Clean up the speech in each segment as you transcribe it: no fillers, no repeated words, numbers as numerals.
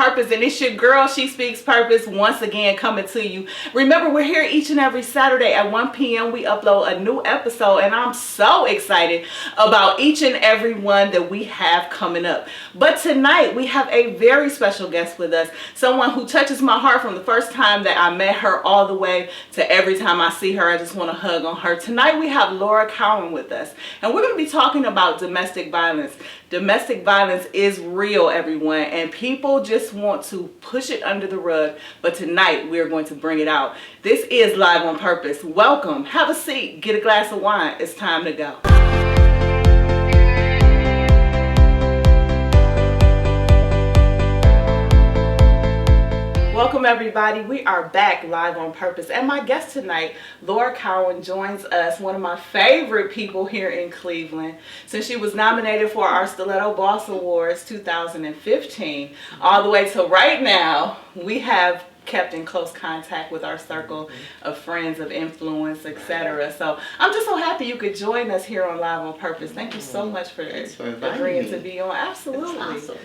Purpose, and it's your girl, She Speaks Purpose, once again coming to you. Remember, we're here each and every Saturday at 1 p.m. We upload a new episode, and I'm so excited about each and every one that we have coming up. But tonight, we have a very special guest with us, someone who touches my heart from the first time that I met her all the way to every time I see her. I just want to hug on her. Tonight, we have Laura Cowan with us, and we're going to be talking about domestic violence. Domestic violence is real, everyone, and people just want to push it under the rug, but tonight we're going to bring it out. This is Live on Purpose. Welcome. Have a seat. Get a glass of wine. It's time to go. Welcome everybody. We are back live on Purpose, and my guest tonight, Laura Cowan, joins us, one of my favorite people here in Cleveland. Since she was nominated for our Stiletto Boss Awards 2015, all the way to right now, we have kept in close contact with our circle of friends, of influence, etc. So I'm just so happy you could join us here on Live on Purpose. Thank you so much for agreeing to be on. Absolutely. That's awesome.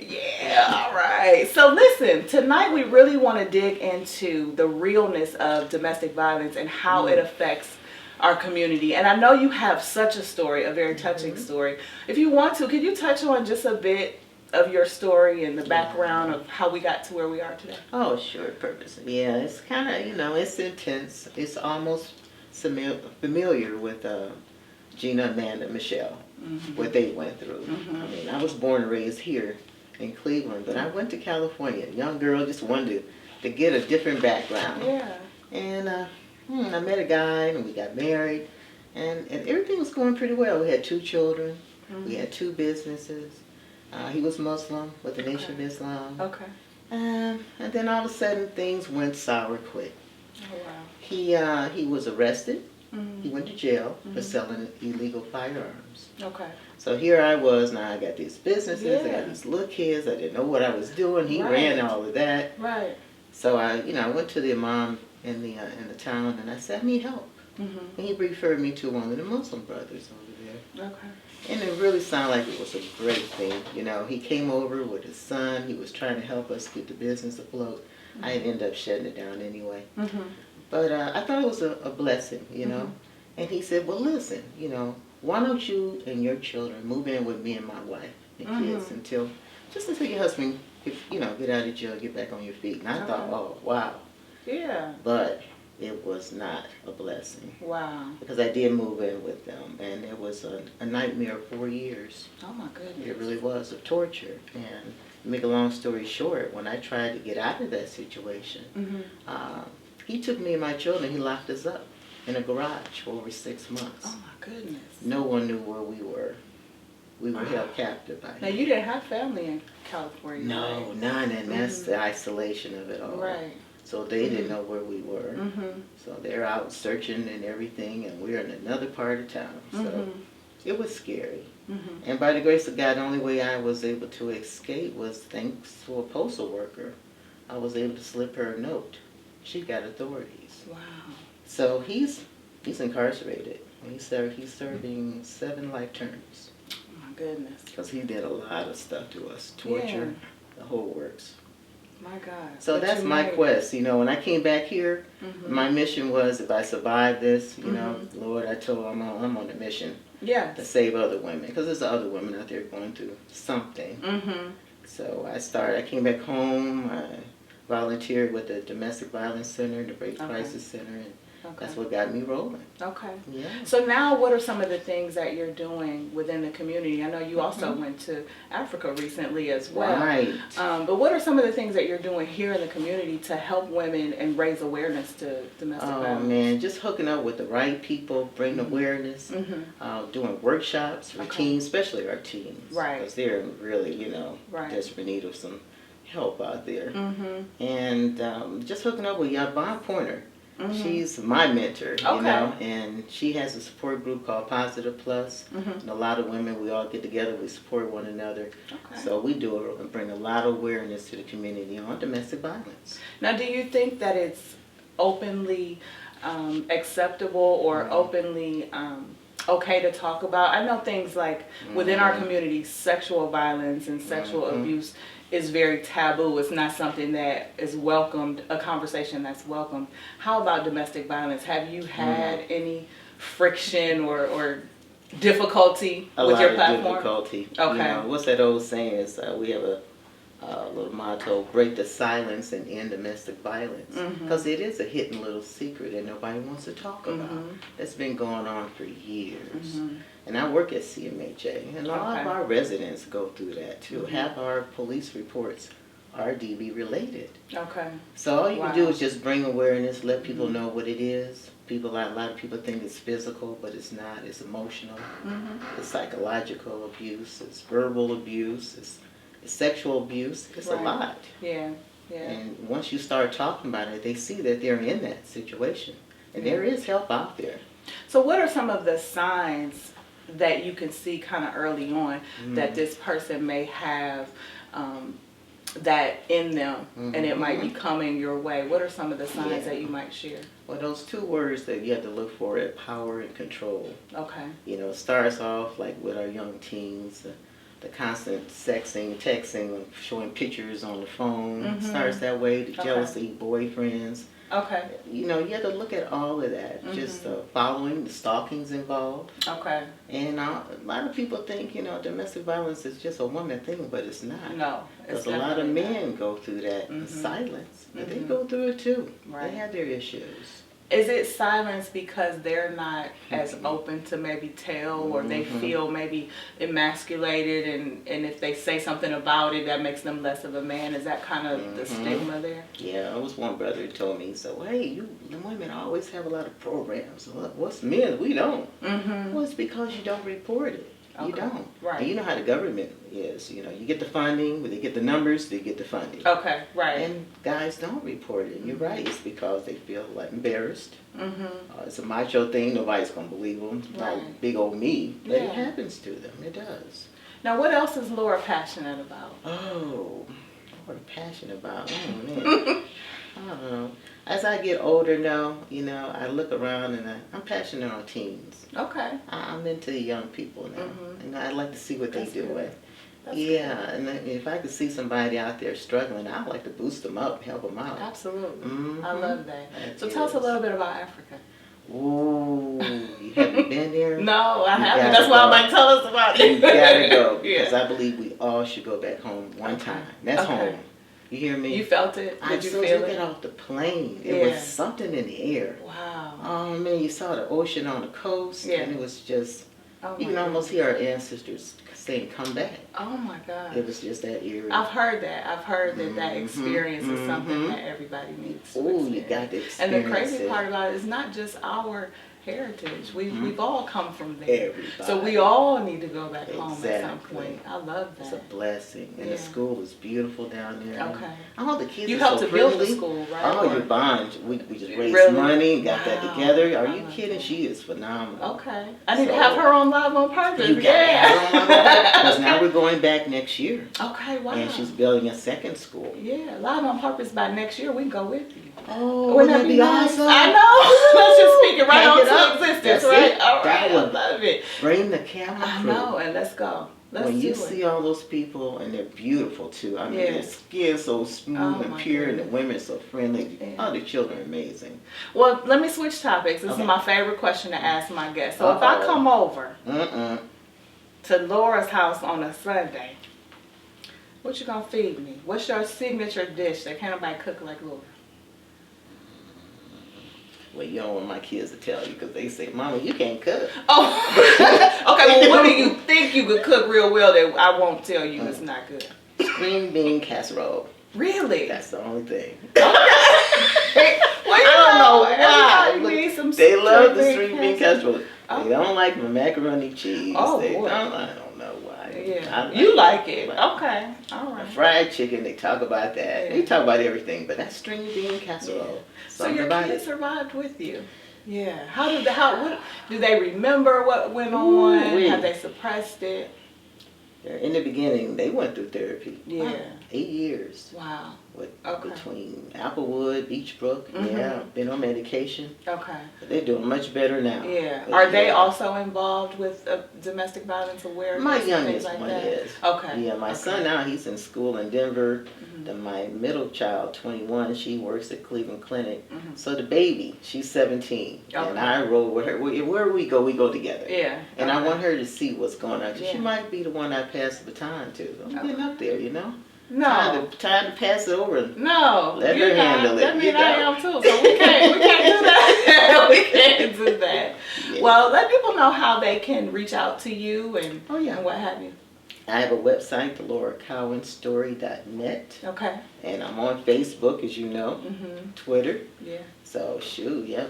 Yeah, all right. So listen, tonight we really want to dig into the realness of domestic violence and how it affects our community. And I know you have such a story, a very touching story. If you want to, could you touch on just a bit of your story and the background of how we got to where we are today? Oh, sure, Purpose. Yeah, it's kind of, it's intense. It's almost familiar with Gina, Amanda, Michelle, what they went through. I mean, I was born and raised here in Cleveland, but I went to California. A young girl just wanted to get a different background. Yeah. And I met a guy, and we got married, and everything was going pretty well. We had 2 children. We had 2 businesses. He was Muslim with the Nation of Islam. Okay. And then all of a sudden things went sour quick. Oh, wow. He was arrested. He went to jail for selling illegal firearms. Okay. So here I was. Now I got these businesses. I got these little kids. I didn't know what I was doing. He ran all of that. Right. So I went to the imam in the town, and I said, I need help. And he referred me to one of the Muslim brothers over there. Okay. And it really sounded like it was a great thing. He came over with his son. He was trying to help us get the business afloat. I ended up shutting it down anyway. But I thought it was a blessing, And he said, well, listen, why don't you and your children move in with me and my wife and kids until your husband, get out of jail, get back on your feet. And I thought, oh, wow. Yeah. But it was not a blessing. Wow. Because I did move in with them, and it was a nightmare 4 years. Oh my goodness. It really was, of torture. And to make a long story short, when I tried to get out of that situation, he took me and my children, he locked us up in a garage for over 6 months. Oh my goodness. No one knew where we were. We were held captive by him. Now you didn't have family in California. No, right? none, and that's the isolation of it all. Right. So they didn't know where we were. So they're out searching and everything, and we're in another part of town. So it was scary. And by the grace of God, the only way I was able to escape was thanks to a postal worker. I was able to slip her a note. She got authorities. Wow. So he's incarcerated. He's serving 7 life terms. Oh my goodness. Because he did a lot of stuff to us. Torture, the whole works. My God. So that's my quest. When I came back here, my mission was, if I survive this, Lord, I told him I'm on a mission to save other women. Because there's other women out there going through something. So I came back home. I volunteered with the Domestic Violence Center, the Rape Crisis Center, and that's what got me rolling. Okay. Yeah. So now what are some of the things that you're doing within the community? I know you also went to Africa recently as well. Right. But what are some of the things that you're doing here in the community to help women and raise awareness to domestic violence? Oh, man, just hooking up with the right people, bringing awareness, doing workshops, routines, especially our teens. Right. Because they're really, desperate need of some help out there. And just hooking up with Yvonne Pointer. She's my mentor, and she has a support group called Positive Plus. And a lot of women, we all get together, we support one another. So we do it and bring a lot of awareness to the community on domestic violence. Now, do you think that it's openly acceptable or openly okay to talk about? I know things like within our community, sexual violence and sexual abuse is very taboo. It's not something that is welcomed, a conversation that's welcomed. How about domestic violence? Have you had any friction or difficulty with your platform? A lot of difficulty. Okay. What's that old saying is we have a little motto: break the silence and end domestic violence. Because it is a hidden little secret that nobody wants to talk about. That's been going on for years. And I work at CMHA, and a lot of our residents go through that too. Half our police reports are DV related. Okay. So all you can do is just bring awareness, let people know what it is. A lot of people think it's physical, but it's not. It's emotional. It's psychological abuse. It's verbal abuse. It's sexual abuse. It's a lot. Yeah. And once you start talking about it, they see that they're in that situation, and there is help out there. So what are some of the signs that you can see kind of early on that this person may have that in them, and it might be coming your way? What are some of the signs that you might share? Well, those two words that you have to look for are power and control. Okay. It starts off like with our young teens, the constant sexing, texting, showing pictures on the phone. Starts that way, the jealousy, boyfriends. Okay. You have to look at all of that. Just following, the stalking's involved. Okay. And a lot of people think, domestic violence is just a woman thing, but it's not. No. Because a lot of men go through that in silence. But they go through it too. Right. They have their issues. Is it silence because they're not as open to maybe tell, or they feel maybe emasculated, and if they say something about it, that makes them less of a man? Is that kind of the stigma there? Yeah, it was one brother who told me, so, hey, the women always have a lot of programs. What's men? We don't. Well, it's because you don't report it. You don't. Right. And you know how the government is. You get the funding, they get the numbers, they get the funding. Okay, right. And guys don't report it. You're right. It's because they feel like embarrassed. It's a macho thing. Nobody's going to believe them. Like big old me. But it happens to them. It does. Now, what else is Laura passionate about? Oh, what I'm passionate about? Oh, man. I don't know. As I get older now, I look around and I'm passionate on teens. Okay. I'm into the young people now. And I like to see what they're doing. That's and if I could see somebody out there struggling, I'd like to boost them up, help them out. Absolutely. I love that. So tell us a little bit about Africa. Ooh, you haven't been there? No, I haven't. That's why I'm like, tell us about it. You gotta go, because I believe we all should go back home one time. That's home. You hear me? You felt it? Did you feel it? I saw it off the plane. It was something in the air. Wow. Oh man, you saw the ocean on the coast, and it was just, you can almost hear our ancestors saying, come back. Oh my God. It was just that eerie. I've heard that. I've heard that experience is something that everybody needs to experience. You got to experience And the crazy part about it is not just our heritage. We've all come from there. Everybody. So we all need to go back home at some point. I love that. It's a blessing. And the school is beautiful down there. Okay. All the kids you are helped so to build friendly. the school, right? Oh, you bond. We just raised money and got that together. Are you kidding? She is phenomenal. Okay. I need to have her on Live on Purpose. You got her on Live on Purpose. Because now we're going back next year. Okay, wow. And she's building a second school. Yeah, Live on Purpose by next year. We can go with you. Oh, wouldn't that be awesome? I know. Let's just speak it right on to existence, That's right? it. All right, I love it. Bring the camera crew. I know, and let's go. When you see all those people, and they're beautiful too. I mean, their skin so smooth and pure, and the women so friendly. Oh, the children are amazing. Well, let me switch topics. This is my favorite question to ask my guests. So if I come over to Laura's house on a Sunday, what you gonna feed me? What's your signature dish that can't nobody cook like Laura? Well, you don't want my kids to tell you because they say, Mama, you can't cook. Oh, okay. Well, what do you think you could cook real well that I won't tell you it's not good? String bean casserole. Really? That's the only thing. Well, I don't know why. They love the string bean casserole. Oh. They don't like the macaroni cheese. Oh, they boy. I don't know why. Yeah. You like it. Okay. All right. Fried chicken, they talk about that. They talk about everything, but that string bean casserole. So your kids survived with you. Yeah. What do they remember what went on? Have they suppressed it? In the beginning, they went through therapy. Yeah. 8 years. Wow. Between Applewood, Beachbrook, been on medication. Okay. But they're doing much better now. Yeah. Are they also involved with domestic violence awareness? My youngest like one that? is. Okay. Yeah, my son now, he's in school in Denver. My middle child, 21, she works at Cleveland Clinic. So the baby, she's 17. And I roll with her. Wherever we go together. Yeah. And I want her to see what's going on. Yeah. She might be the one I pass the baton to. I'm getting up there, you know? No. Time to pass it over. No. Let her handle it. I mean, I am too, so we can't do that. We can't do that. Yeah. Well, let people know how they can reach out to you and what have you. I have a website, lauracowanstory.net. Okay. And I'm on Facebook, as you know, Twitter. Yeah. So,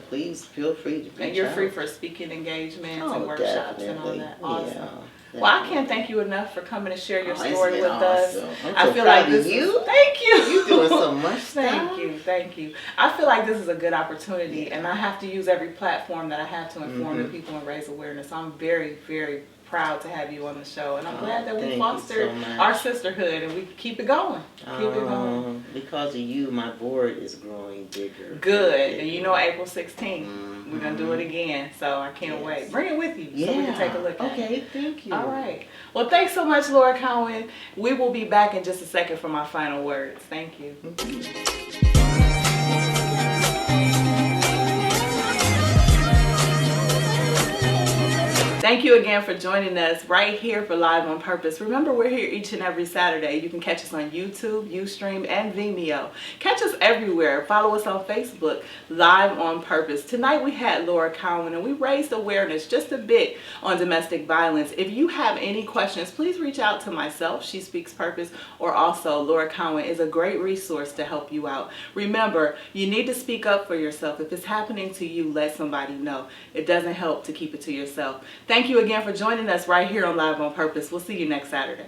please feel free to reach And you're out. free for speaking engagements and workshops and all that. Awesome. Yeah, well, I can't thank you enough for coming to share your story with us. I feel like this you. Thank you. You're doing so much stuff. Thank you. I feel like this is a good opportunity, and I have to use every platform that I have to inform the people and raise awareness. I'm very, very proud to have you on the show, and I'm glad that we fostered our sisterhood and we keep it going. Because of you, my board is growing bigger. Good. And you know, April 16th, we're going to do it again, so I can't wait. Bring it with you so we can take a look at it. Okay, thank you. All right. Well, thanks so much, Laura Cowan. We will be back in just a second for my final words. Thank you. Thank you again for joining us right here for Live on Purpose. Remember, we're here each and every Saturday. You can catch us on YouTube, Ustream, and Vimeo. Catch us everywhere. Follow us on Facebook, Live on Purpose. Tonight we had Laura Cowan, and we raised awareness just a bit on domestic violence. If you have any questions, please reach out to myself, She Speaks Purpose, or also Laura Cowan is a great resource to help you out. Remember, you need to speak up for yourself. If it's happening to you, let somebody know. It doesn't help to keep it to yourself. Thank you again for joining us right here on Live on Purpose. We'll see you next Saturday.